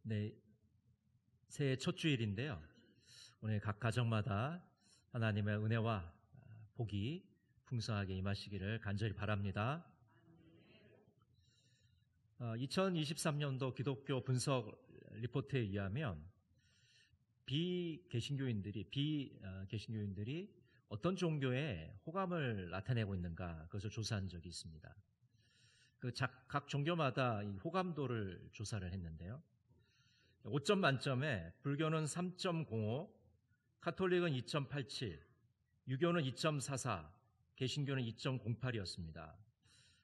네, 새해 첫 주일인데요. 오늘 각 가정마다 하나님의 은혜와 복이 풍성하게 임하시기를 간절히 바랍니다. 2023년도 기독교 분석 리포트에 의하면 비개신교인들이 어떤 종교에 호감을 나타내고 있는가, 그것을 조사한 적이 있습니다. 각 종교마다 이 호감도를 조사를 했는데요. 5점 만점에 불교는 3.05, 카톨릭은 2.87, 유교는 2.44, 개신교는 2.08이었습니다.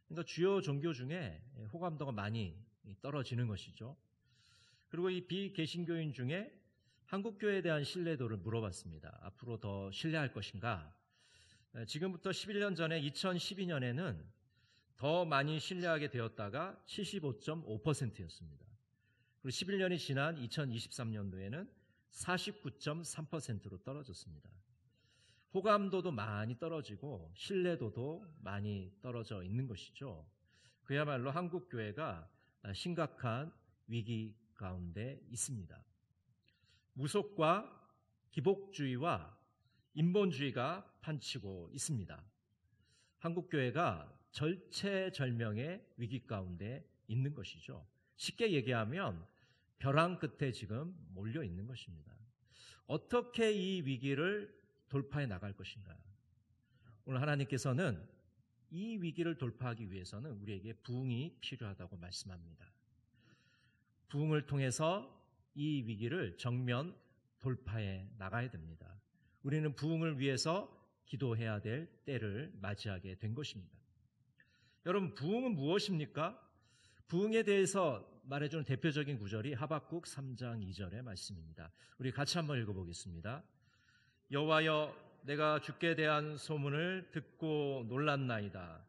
그러니까 주요 종교 중에 호감도가 많이 떨어지는 것이죠. 그리고 이 비개신교인 중에 한국교회에 대한 신뢰도를 물어봤습니다. 앞으로 더 신뢰할 것인가? 지금부터 11년 전에 2012년에는 더 많이 신뢰하게 되었다가 75.5%였습니다. 그리고 11년이 지난 2023년도에는 49.3%로 떨어졌습니다. 호감도도 많이 떨어지고 신뢰도도 많이 떨어져 있는 것이죠. 그야말로 한국교회가 심각한 위기 가운데 있습니다. 무속과 기복주의와 인본주의가 판치고 있습니다. 한국교회가 절체절명의 위기 가운데 있는 것이죠. 쉽게 얘기하면 벼랑 끝에 지금 몰려 있는 것입니다. 어떻게 이 위기를 돌파해 나갈 것인가? 오늘 하나님께서는 이 위기를 돌파하기 위해서는 우리에게 부흥이 필요하다고 말씀합니다. 부흥을 통해서 이 위기를 정면 돌파해 나가야 됩니다. 우리는 부흥을 위해서 기도해야 될 때를 맞이하게 된 것입니다. 여러분, 부흥은 무엇입니까? 부흥에 대해서 말해주는 대표적인 구절이 하박국 3장 2절의 말씀입니다. 우리 같이 한번 읽어보겠습니다. 여호와여, 내가 주께 대한 소문을 듣고 놀랐나이다.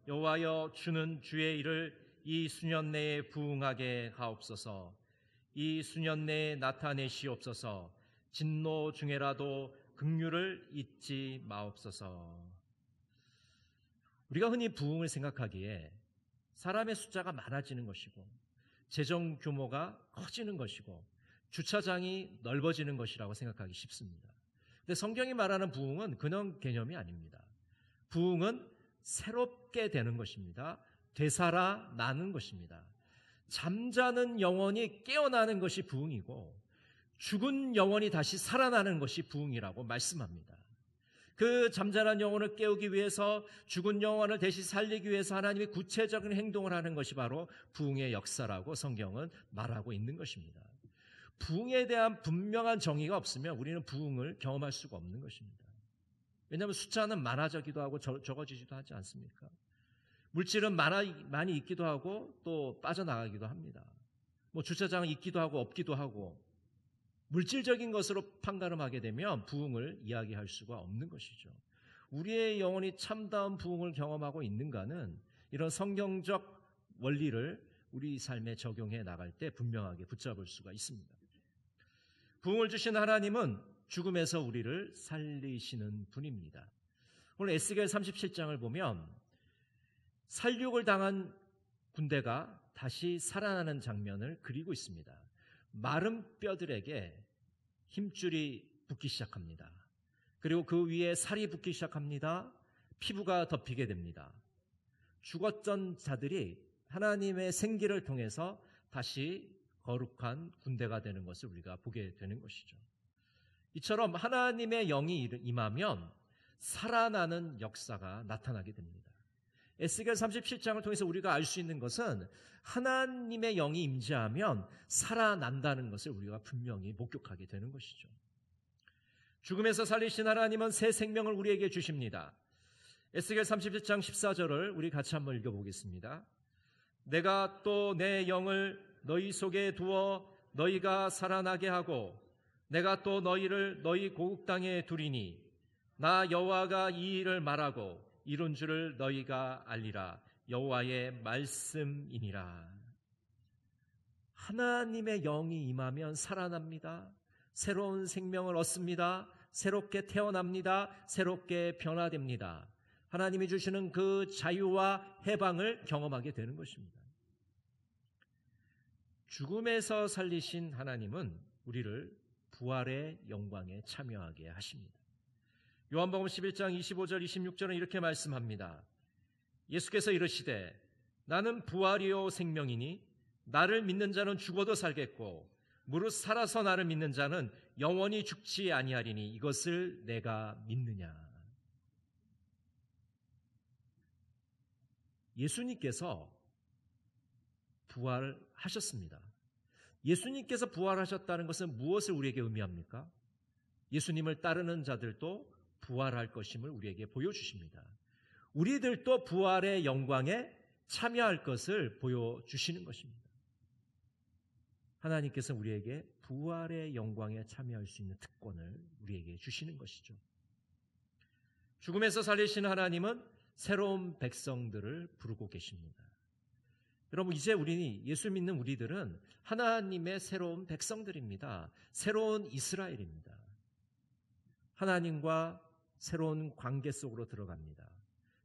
여호와여, 주는 주의 일을 이 수년 내에 부흥하게 하옵소서. 이 수년 내에 나타내시옵소서. 진노 중에라도 긍휼을 잊지 마옵소서. 우리가 흔히 부흥을 생각하기에 사람의 숫자가 많아지는 것이고 재정 규모가 커지는 것이고 주차장이 넓어지는 것이라고 생각하기 쉽습니다. 근데 성경이 말하는 부흥은 그런 개념이 아닙니다. 부흥은 새롭게 되는 것입니다. 되살아나는 것입니다. 잠자는 영혼이 깨어나는 것이 부흥이고 죽은 영혼이 다시 살아나는 것이 부흥이라고 말씀합니다. 그 잠자는 영혼을 깨우기 위해서, 죽은 영혼을 다시 살리기 위해서 하나님이 구체적인 행동을 하는 것이 바로 부흥의 역사라고 성경은 말하고 있는 것입니다. 부흥에 대한 분명한 정의가 없으면 우리는 부흥을 경험할 수가 없는 것입니다. 왜냐하면 숫자는 많아지기도 하고 적어지기도 하지 않습니까? 물질은 많이 있기도 하고 또 빠져나가기도 합니다. 주차장은 있기도 하고 없기도 하고, 물질적인 것으로 판가름하게 되면 부흥을 이야기할 수가 없는 것이죠. 우리의 영혼이 참다운 부흥을 경험하고 있는가는 이런 성경적 원리를 우리 삶에 적용해 나갈 때 분명하게 붙잡을 수가 있습니다. 부흥을 주신 하나님은 죽음에서 우리를 살리시는 분입니다. 오늘 에스겔 37장을 보면 살육을 당한 군대가 다시 살아나는 장면을 그리고 있습니다. 마른 뼈들에게 힘줄이 붙기 시작합니다. 그리고 그 위에 살이 붙기 시작합니다. 피부가 덮이게 됩니다. 죽었던 자들이 하나님의 생기를 통해서 다시 거룩한 군대가 되는 것을 우리가 보게 되는 것이죠. 이처럼 하나님의 영이 임하면 살아나는 역사가 나타나게 됩니다. 에스겔 37장을 통해서 우리가 알 수 있는 것은 하나님의 영이 임재하면 살아난다는 것을 우리가 분명히 목격하게 되는 것이죠. 죽음에서 살리신 하나님은 새 생명을 우리에게 주십니다. 에스겔 37장 14절을 우리 같이 한번 읽어보겠습니다. 내가 또 내 영을 너희 속에 두어 너희가 살아나게 하고 내가 또 너희를 너희 고국 땅에 두리니 나 여호와가 이 일을 말하고 이룬 줄을 너희가 알리라. 여호와의 말씀이니라. 하나님의 영이 임하면 살아납니다. 새로운 생명을 얻습니다. 새롭게 태어납니다. 새롭게 변화됩니다. 하나님이 주시는 그 자유와 해방을 경험하게 되는 것입니다. 죽음에서 살리신 하나님은 우리를 부활의 영광에 참여하게 하십니다. 요한복음 11장 25절 26절은 이렇게 말씀합니다. 예수께서 이르시되 나는 부활이요 생명이니 나를 믿는 자는 죽어도 살겠고 무릇 살아서 나를 믿는 자는 영원히 죽지 아니하리니 이것을 내가 믿느냐. 예수님께서 부활하셨습니다. 예수님께서 부활하셨다는 것은 무엇을 우리에게 의미합니까? 예수님을 따르는 자들도 부활할 것임을 우리에게 보여주십니다. 우리들도 부활의 영광에 참여할 것을 보여주시는 것입니다. 하나님께서 우리에게 부활의 영광에 참여할 수 있는 특권을 우리에게 주시는 것이죠. 죽음에서 살리신 하나님은 새로운 백성들을 부르고 계십니다. 여러분, 이제 예수 믿는 우리들은 하나님의 새로운 백성들입니다. 새로운 이스라엘입니다. 하나님과 새로운 관계 속으로 들어갑니다.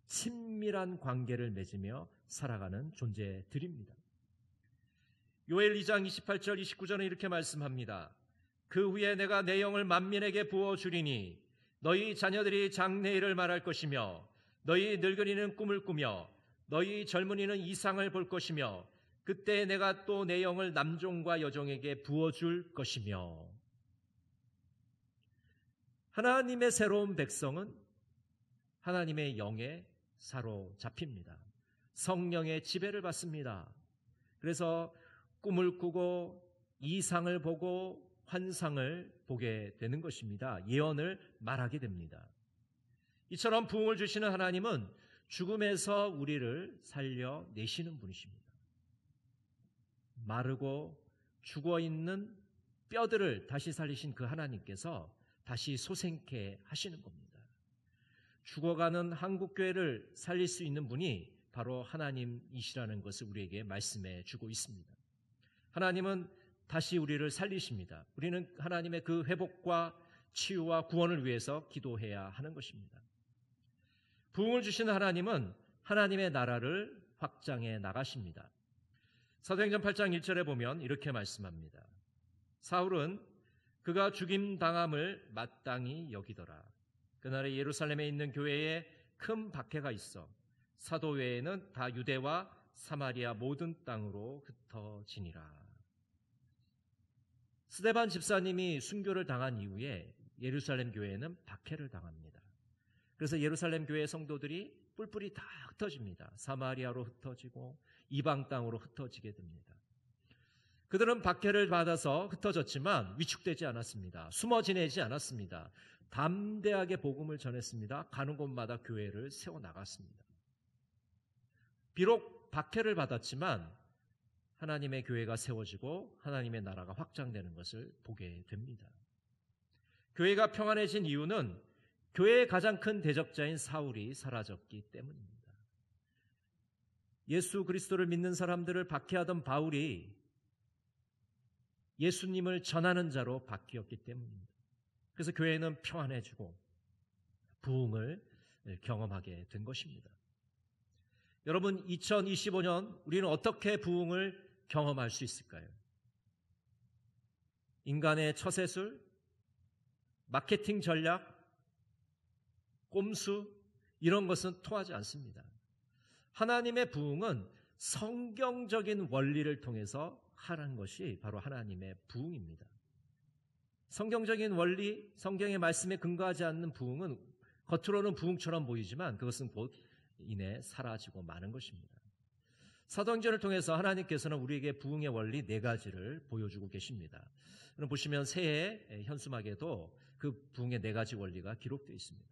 친밀한 관계를 맺으며 살아가는 존재들입니다. 요엘 2장 28절 29절은 이렇게 말씀합니다. 그 후에 내가 내 영을 만민에게 부어주리니 너희 자녀들이 장래일을 말할 것이며 너희 늙은이는 꿈을 꾸며 너희 젊은이는 이상을 볼 것이며 그때 내가 또 내 영을 남종과 여종에게 부어줄 것이며. 하나님의 새로운 백성은 하나님의 영에 사로잡힙니다. 성령의 지배를 받습니다. 그래서 꿈을 꾸고 이상을 보고 환상을 보게 되는 것입니다. 예언을 말하게 됩니다. 이처럼 부흥을 주시는 하나님은 죽음에서 우리를 살려내시는 분이십니다. 마르고 죽어있는 뼈들을 다시 살리신 그 하나님께서 다시 소생케 하시는 겁니다. 죽어가는 한국교회를 살릴 수 있는 분이 바로 하나님이시라는 것을 우리에게 말씀해 주고 있습니다. 하나님은 다시 우리를 살리십니다. 우리는 하나님의 그 회복과 치유와 구원을 위해서 기도해야 하는 것입니다. 부흥을 주시는 하나님은 하나님의 나라를 확장해 나가십니다. 사도행전 8장 1절에 보면 이렇게 말씀합니다. 사울은 그가 죽임당함을 마땅히 여기더라. 그날에 예루살렘에 있는 교회에 큰 박해가 있어 사도 외에는 다 유대와 사마리아 모든 땅으로 흩어지니라. 스데반 집사님이 순교를 당한 이후에 예루살렘 교회는 박해를 당합니다. 그래서 예루살렘 교회 성도들이 뿔뿔이 다 흩어집니다. 사마리아로 흩어지고 이방 땅으로 흩어지게 됩니다. 그들은 박해를 받아서 흩어졌지만 위축되지 않았습니다. 숨어 지내지 않았습니다. 담대하게 복음을 전했습니다. 가는 곳마다 교회를 세워나갔습니다. 비록 박해를 받았지만 하나님의 교회가 세워지고 하나님의 나라가 확장되는 것을 보게 됩니다. 교회가 평안해진 이유는 교회의 가장 큰 대적자인 사울이 사라졌기 때문입니다. 예수 그리스도를 믿는 사람들을 박해하던 바울이 예수님을 전하는 자로 바뀌었기 때문입니다. 그래서 교회는 평안해지고 부흥을 경험하게 된 것입니다. 여러분, 2025년 우리는 어떻게 부흥을 경험할 수 있을까요? 인간의 처세술, 마케팅 전략, 꼼수, 이런 것은 통하지 않습니다. 하나님의 부흥은 성경적인 원리를 통해서 하는 것이 바로 하나님의 부흥입니다. 성경적인 원리, 성경의 말씀에 근거하지 않는 부흥은 겉으로는 부흥처럼 보이지만 그것은 곧 이내 사라지고 마는 것입니다. 사도행전을 통해서 하나님께서는 우리에게 부흥의 원리 4가지를 보여주고 계십니다. 그럼 보시면 새해 현수막에도 그 부흥의 4가지 원리가 기록되어 있습니다.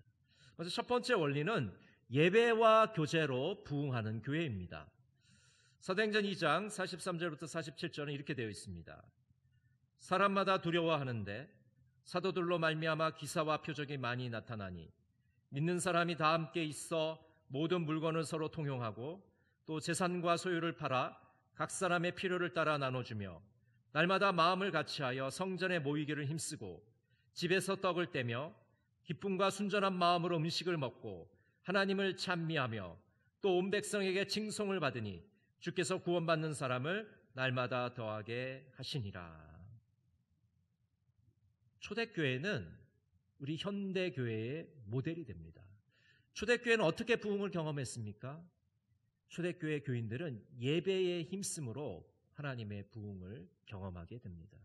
그래서 첫 번째 원리는 예배와 교제로 부흥하는 교회입니다. 사도행전 2장 43절부터 47절은 이렇게 되어 있습니다. 사람마다 두려워하는데 사도들로 말미암아 기사와 표적이 많이 나타나니 믿는 사람이 다 함께 있어 모든 물건을 서로 통용하고 또 재산과 소유를 팔아 각 사람의 필요를 따라 나눠주며 날마다 마음을 같이하여 성전에 모이기를 힘쓰고 집에서 떡을 떼며 기쁨과 순전한 마음으로 음식을 먹고 하나님을 찬미하며 또 온 백성에게 칭송을 받으니 주께서 구원받는 사람을 날마다 더하게 하시니라. 초대교회는 우리 현대교회의 모델이 됩니다. 초대교회는 어떻게 부흥을 경험했습니까? 초대교회 교인들은 예배에 힘쓰므로 하나님의 부흥을 경험하게 됩니다.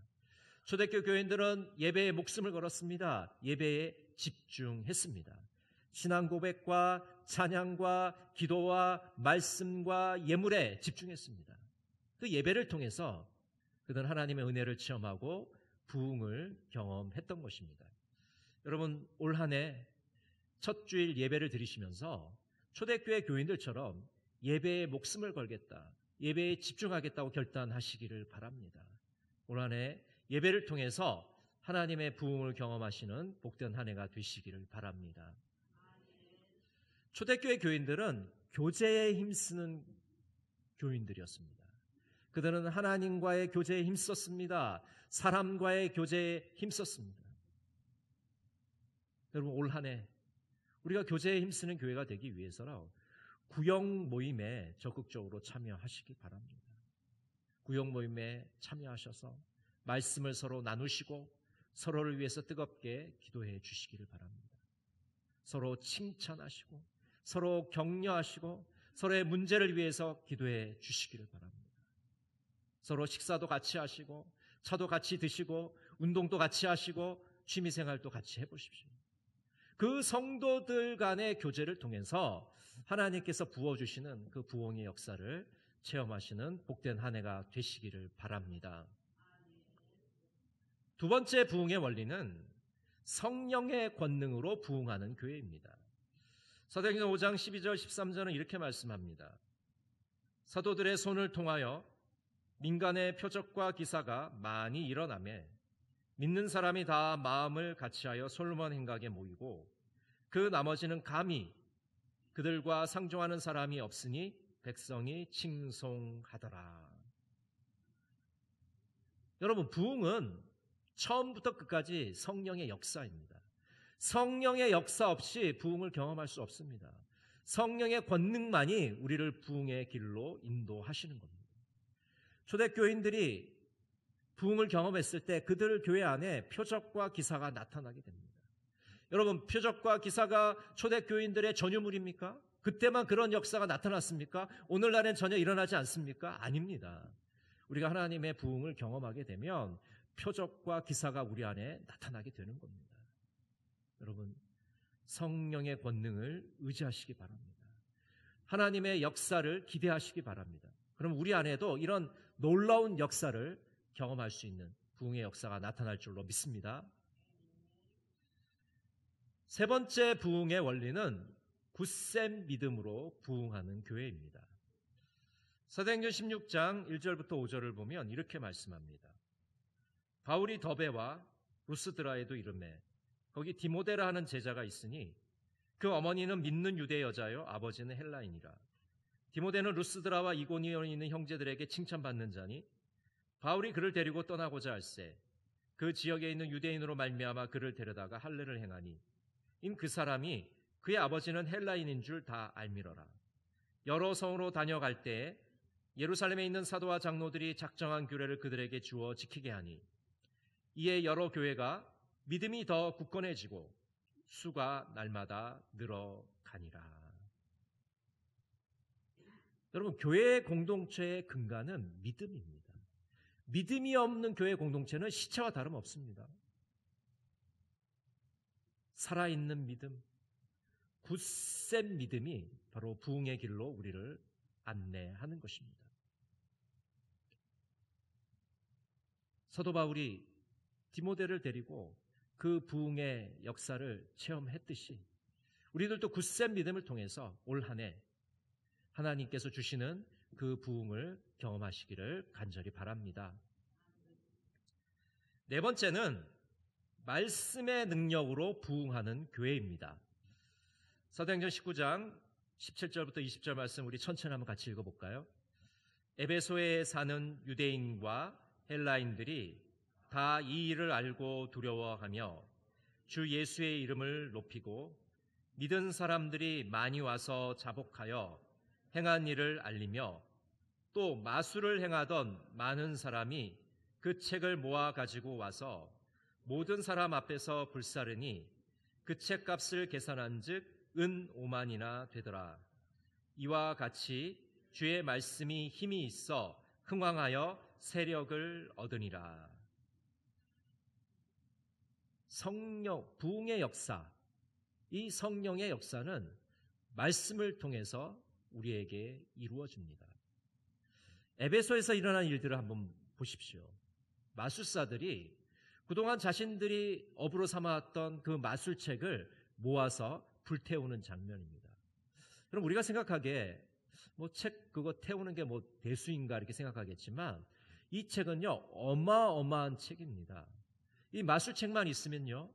초대교회 교인들은 예배에 목숨을 걸었습니다. 예배에 집중했습니다. 신앙 고백과 찬양과 기도와 말씀과 예물에 집중했습니다. 그 예배를 통해서 그들은 하나님의 은혜를 체험하고 부흥을 경험했던 것입니다. 여러분, 올 한 해 첫 주일 예배를 드리시면서 초대교회 교인들처럼 예배에 목숨을 걸겠다, 예배에 집중하겠다고 결단하시기를 바랍니다. 올 한 해 예배를 통해서 하나님의 부흥을 경험하시는 복된 한 해가 되시기를 바랍니다. 초대교회 교인들은 교제에 힘쓰는 교인들이었습니다. 그들은 하나님과의 교제에 힘썼습니다. 사람과의 교제에 힘썼습니다. 여러분, 올 한 해 우리가 교제에 힘쓰는 교회가 되기 위해서는 구역 모임에 적극적으로 참여하시기 바랍니다. 구역 모임에 참여하셔서 말씀을 서로 나누시고 서로를 위해서 뜨겁게 기도해 주시기를 바랍니다. 서로 칭찬하시고 서로 격려하시고 서로의 문제를 위해서 기도해 주시기를 바랍니다. 서로 식사도 같이 하시고 차도 같이 드시고 운동도 같이 하시고 취미생활도 같이 해보십시오. 그 성도들 간의 교제를 통해서 하나님께서 부어주시는 그 부흥의 역사를 체험하시는 복된 한 해가 되시기를 바랍니다. 두 번째 부흥의 원리는 성령의 권능으로 부흥하는 교회입니다. 사도행전 5장 12절 13절은 이렇게 말씀합니다. 사도들의 손을 통하여 민간의 표적과 기사가 많이 일어나매 믿는 사람이 다 마음을 같이하여 솔로몬 행각에 모이고 그 나머지는 감히 그들과 상종하는 사람이 없으니 백성이 칭송하더라. 여러분, 부흥은 처음부터 끝까지 성령의 역사입니다. 성령의 역사 없이 부흥을 경험할 수 없습니다. 성령의 권능만이 우리를 부흥의 길로 인도하시는 겁니다. 초대교인들이 부흥을 경험했을 때 그들 교회 안에 표적과 기사가 나타나게 됩니다. 여러분, 표적과 기사가 초대교인들의 전유물입니까? 그때만 그런 역사가 나타났습니까? 오늘날엔 전혀 일어나지 않습니까? 아닙니다. 우리가 하나님의 부흥을 경험하게 되면 표적과 기사가 우리 안에 나타나게 되는 겁니다. 여러분, 성령의 권능을 의지하시기 바랍니다. 하나님의 역사를 기대하시기 바랍니다. 그럼 우리 안에도 이런 놀라운 역사를 경험할 수 있는 부흥의 역사가 나타날 줄로 믿습니다. 세 번째 부흥의 원리는 굳센 믿음으로 부흥하는 교회입니다. 사도행전 16장 1절부터 5절을 보면 이렇게 말씀합니다. 바울이 더베와 루스드라에도 이르매 거기 디모데라 하는 제자가 있으니 그 어머니는 믿는 유대 여자요 아버지는 헬라인이라. 디모데는 루스드라와 이고니온에 있는 형제들에게 칭찬받는 자니 바울이 그를 데리고 떠나고자 할세 그 지역에 있는 유대인으로 말미암아 그를 데려다가 할례를 행하니 인 그 사람이 그의 아버지는 헬라인인 줄 다 알미러라. 여러 성으로 다녀갈 때에 예루살렘에 있는 사도와 장로들이 작정한 규례를 그들에게 주어 지키게 하니 이에 여러 교회가 믿음이 더 굳건해지고 수가 날마다 늘어가니라. 여러분, 교회 공동체의 근간은 믿음입니다. 믿음이 없는 교회 공동체는 시체와 다름없습니다. 살아있는 믿음, 굳센 믿음이 바로 부흥의 길로 우리를 안내하는 것입니다. 사도 바울이 디모데를 데리고 그 부흥의 역사를 체험했듯이 우리들도 굳센 믿음을 통해서 올 한 해 하나님께서 주시는 그 부흥을 경험하시기를 간절히 바랍니다. 네 번째는 말씀의 능력으로 부흥하는 교회입니다. 사도행전 19장 17절부터 20절 말씀 우리 천천히 한번 같이 읽어볼까요? 에베소에 사는 유대인과 헬라인들이 다 이 일을 알고 두려워하며 주 예수의 이름을 높이고 믿은 사람들이 많이 와서 자복하여 행한 일을 알리며 또 마술을 행하던 많은 사람이 그 책을 모아 가지고 와서 모든 사람 앞에서 불사르니 그 책값을 계산한즉 은 5만이나 되더라. 이와 같이 주의 말씀이 힘이 있어 흥왕하여 세력을 얻으니라. 성령, 부흥의 역사, 이 성령의 역사는 말씀을 통해서 우리에게 이루어집니다. 에베소에서 일어난 일들을 한번 보십시오. 마술사들이 그동안 자신들이 업으로 삼아왔던 그 마술책을 모아서 불태우는 장면입니다. 그럼 우리가 생각하기에 뭐 책 그거 태우는 게 뭐 대수인가 이렇게 생각하겠지만 이 책은요 어마어마한 책입니다. 이 마술책만 있으면요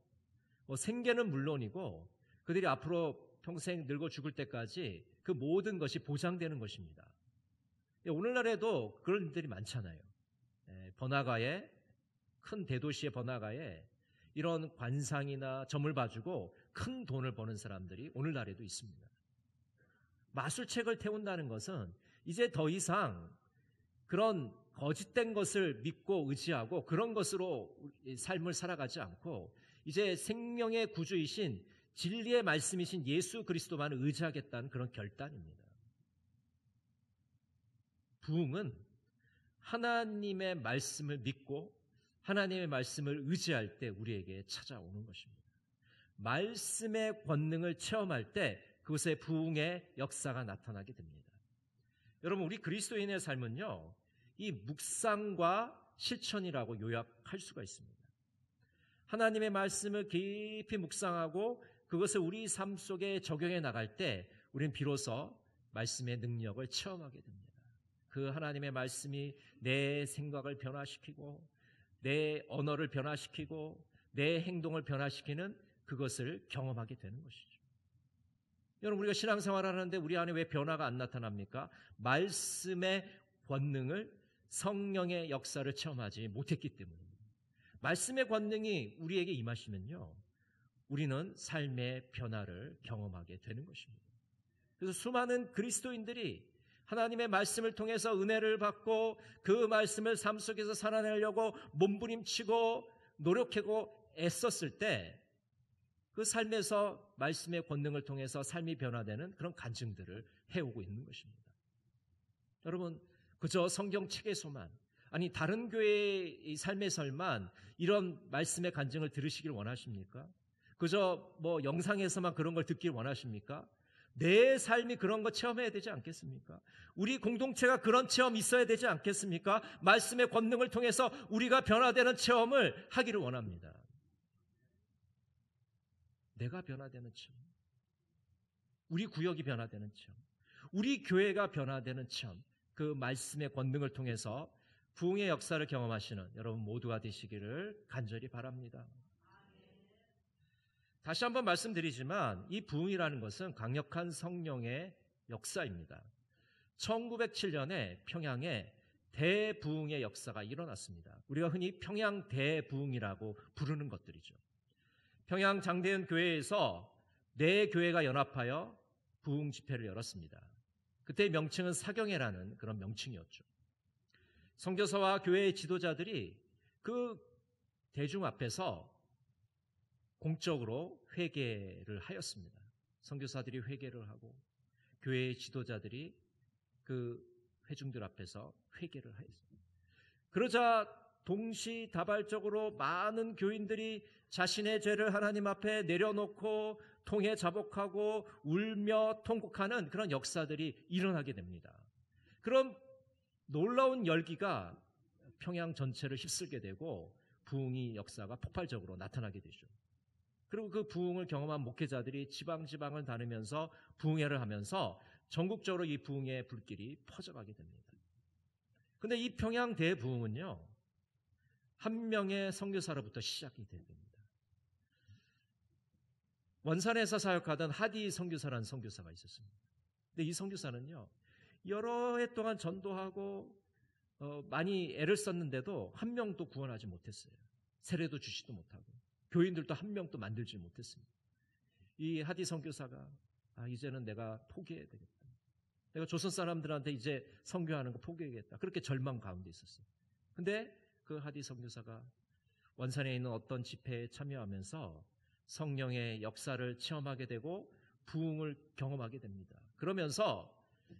뭐 생계는 물론이고 그들이 앞으로 평생 늙어 죽을 때까지 그 모든 것이 보장되는 것입니다. 오늘날에도 그런 일들이 많잖아요. 번화가에 큰 대도시의 번화가에 이런 관상이나 점을 봐주고 큰 돈을 버는 사람들이 오늘날에도 있습니다. 마술책을 태운다는 것은 이제 더 이상 그런 거짓된 것을 믿고 의지하고 그런 것으로 삶을 살아가지 않고 이제 생명의 구주이신 진리의 말씀이신 예수 그리스도만을 의지하겠다는 그런 결단입니다. 부흥은 하나님의 말씀을 믿고 하나님의 말씀을 의지할 때 우리에게 찾아오는 것입니다. 말씀의 권능을 체험할 때 그것에 부흥의 역사가 나타나게 됩니다. 여러분, 우리 그리스도인의 삶은요, 이 묵상과 실천이라고 요약할 수가 있습니다. 하나님의 말씀을 깊이 묵상하고 그것을 우리 삶 속에 적용해 나갈 때 우리는 비로소 말씀의 능력을 체험하게 됩니다. 그 하나님의 말씀이 내 생각을 변화시키고 내 언어를 변화시키고 내 행동을 변화시키는 그것을 경험하게 되는 것이죠. 여러분, 우리가 신앙생활을 하는데 우리 안에 왜 변화가 안 나타납니까? 말씀의 권능을, 성령의 역사를 체험하지 못했기 때문입니다. 말씀의 권능이 우리에게 임하시면요, 우리는 삶의 변화를 경험하게 되는 것입니다. 그래서 수많은 그리스도인들이 하나님의 말씀을 통해서 은혜를 받고 그 말씀을 삶 속에서 살아내려고 몸부림치고 노력하고 애썼을 때 그 삶에서 말씀의 권능을 통해서 삶이 변화되는 그런 간증들을 해오고 있는 것입니다. 여러분, 그저 성경책에서만, 아니 다른 교회의 삶에서만 이런 말씀의 간증을 들으시길 원하십니까? 그저 뭐 영상에서만 그런 걸 듣길 원하십니까? 내 삶이 그런 거 체험해야 되지 않겠습니까? 우리 공동체가 그런 체험이 있어야 되지 않겠습니까? 말씀의 권능을 통해서 우리가 변화되는 체험을 하기를 원합니다. 내가 변화되는 체험, 우리 구역이 변화되는 체험, 우리 교회가 변화되는 체험, 그 말씀의 권능을 통해서 부흥의 역사를 경험하시는 여러분 모두가 되시기를 간절히 바랍니다. 다시 한번 말씀드리지만 이 부흥이라는 것은 강력한 성령의 역사입니다. 1907년에 평양에 대부흥의 역사가 일어났습니다. 우리가 흔히 평양 대부흥이라고 부르는 것들이죠. 평양 장대현 교회에서 4교회가 연합하여 부흥 집회를 열었습니다. 그때 명칭은 사경회라는 그런 명칭이었죠. 선교사와 교회의 지도자들이 그 대중 앞에서 공적으로 회개를 하였습니다. 선교사들이 회개를 하고 교회의 지도자들이 그 회중들 앞에서 회개를 하였습니다. 그러자 동시다발적으로 많은 교인들이 자신의 죄를 하나님 앞에 내려놓고 통해 자복하고 울며 통곡하는 그런 역사들이 일어나게 됩니다. 그런 놀라운 열기가 평양 전체를 휩쓸게 되고 부흥의 역사가 폭발적으로 나타나게 되죠. 그리고 그 부흥을 경험한 목회자들이 지방을 다니면서 부흥회를 하면서 전국적으로 이 부흥의 불길이 퍼져가게 됩니다. 그런데 이 평양 대부흥은요, 한 명의 선교사로부터 시작이 됩니다. 원산에서 사역하던 하디 선교사라는 선교사가 있었습니다. 근데 이 선교사는요, 여러 해 동안 전도하고 많이 애를 썼는데도 한 명도 구원하지 못했어요. 세례도 주지도 못하고 교인들도 한 명도 만들지 못했습니다. 이 하디 선교사가 이제는 내가 포기해야 되겠다. 내가 조선 사람들한테 이제 선교하는 거 포기하겠다. 그렇게 절망 가운데 있었어요. 근데 그 하디 선교사가 원산에 있는 어떤 집회에 참여하면서 성령의 역사를 체험하게 되고 부흥을 경험하게 됩니다. 그러면서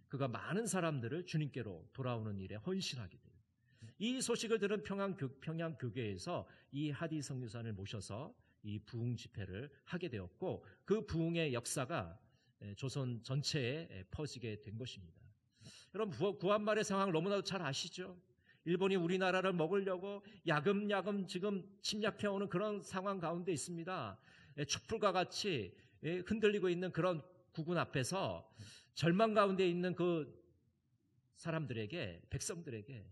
그가 많은 사람들을 주님께로 돌아오는 일에 헌신하게 돼요. 이 소식을 들은 평양교계에서 이 하디 선교사를 모셔서 이 부흥 집회를 하게 되었고 그 부흥의 역사가 조선 전체에 퍼지게 된 것입니다. 여러분 구한말의 상황 너무나도 잘 아시죠? 일본이 우리나라를 먹으려고 야금야금 지금 침략해오는 그런 상황 가운데 있습니다. 촛불과 같이 흔들리고 있는 그런 국군 앞에서 절망 가운데 있는 그 사람들에게, 백성들에게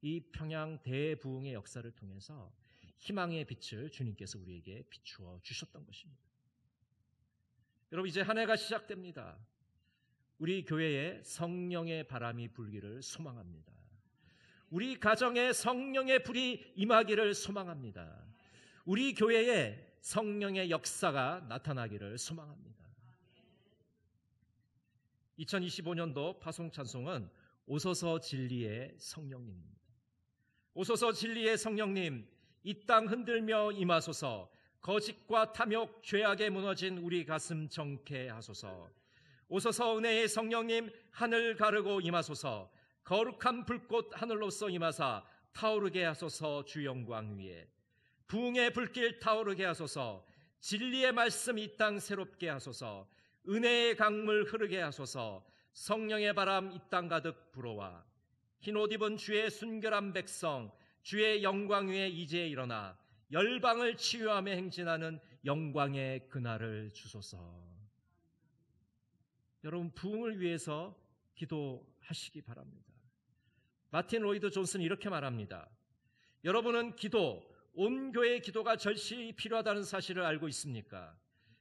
이 평양 대부흥의 역사를 통해서 희망의 빛을 주님께서 우리에게 비추어 주셨던 것입니다. 여러분 이제 한 해가 시작됩니다. 우리 교회에 성령의 바람이 불기를 소망합니다. 우리 가정에 성령의 불이 임하기를 소망합니다. 우리 교회에 성령의 역사가 나타나기를 소망합니다. 2025년도 파송 찬송은 오소서 진리의 성령님입니다. 오소서 진리의 성령님, 이 땅 흔들며 임하소서. 거짓과 탐욕, 죄악에 무너진 우리 가슴 정케 하소서. 오소서 은혜의 성령님, 하늘 가르고 임하소서. 거룩한 불꽃 하늘로서 임하사 타오르게 하소서. 주 영광 위에 부흥의 불길 타오르게 하소서. 진리의 말씀 이 땅 새롭게 하소서. 은혜의 강물 흐르게 하소서. 성령의 바람 이 땅 가득 불어와 흰옷 입은 주의 순결한 백성, 주의 영광 위에 이제 일어나 열방을 치유하며 행진하는 영광의 그날을 주소서. 여러분 부흥을 위해서 기도하시기 바랍니다. 마틴 로이드 존슨이 이렇게 말합니다. 여러분은 기도, 온 교회의 기도가 절실히 필요하다는 사실을 알고 있습니까?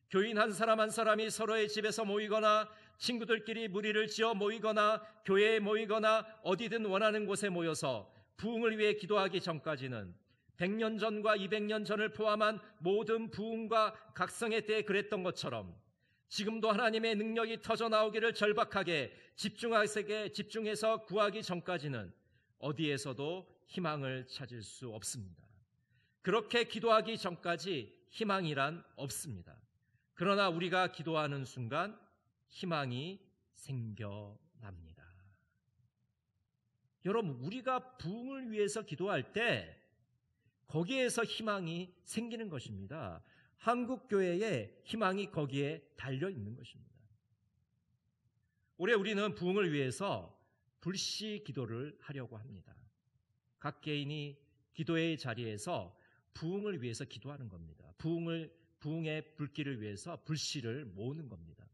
교인 한 사람 한 사람이 서로의 집에서 모이거나 친구들끼리 무리를 지어 모이거나 교회에 모이거나 어디든 원하는 곳에 모여서 부흥을 위해 기도하기 전까지는 100년 전과 200년 전을 포함한 모든 부흥과 각성의 때에 그랬던 것처럼 지금도 하나님의 능력이 터져나오기를 절박하게 집중해서 구하기 전까지는 어디에서도 희망을 찾을 수 없습니다. 그렇게 기도하기 전까지 희망이란 없습니다. 그러나 우리가 기도하는 순간 희망이 생겨납니다. 여러분, 우리가 부흥을 위해서 기도할 때 거기에서 희망이 생기는 것입니다. 한국교회의 희망이 거기에 달려 있는 것입니다. 올해 우리는 부흥을 위해서 불시 기도를 하려고 합니다. 각 개인이 기도의 자리에서 부흥을 위해서 기도하는 겁니다. 부흥의 불길을 위해서 불씨를 모으는 겁니다.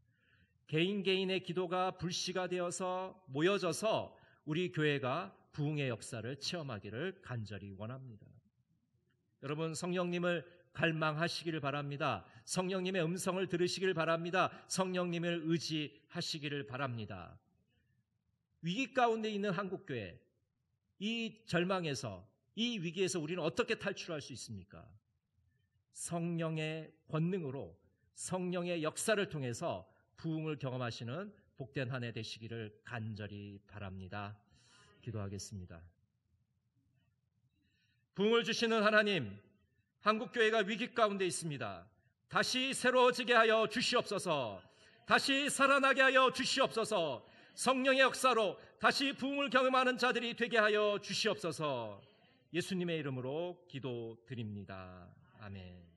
개인의 기도가 불씨가 되어서 모여져서 우리 교회가 부흥의 역사를 체험하기를 간절히 원합니다. 여러분 성령님을 갈망하시기를 바랍니다. 성령님의 음성을 들으시기를 바랍니다. 성령님을 의지하시기를 바랍니다. 위기 가운데 있는 한국교회, 이 절망에서, 이 위기에서 우리는 어떻게 탈출할 수 있습니까? 성령의 권능으로, 성령의 역사를 통해서 부흥을 경험하시는 복된 한 해 되시기를 간절히 바랍니다. 기도하겠습니다. 부흥을 주시는 하나님, 한국교회가 위기 가운데 있습니다. 다시 새로워지게 하여 주시옵소서. 다시 살아나게 하여 주시옵소서. 성령의 역사로 다시 부흥을 경험하는 자들이 되게 하여 주시옵소서. 예수님의 이름으로 기도드립니다. 아멘.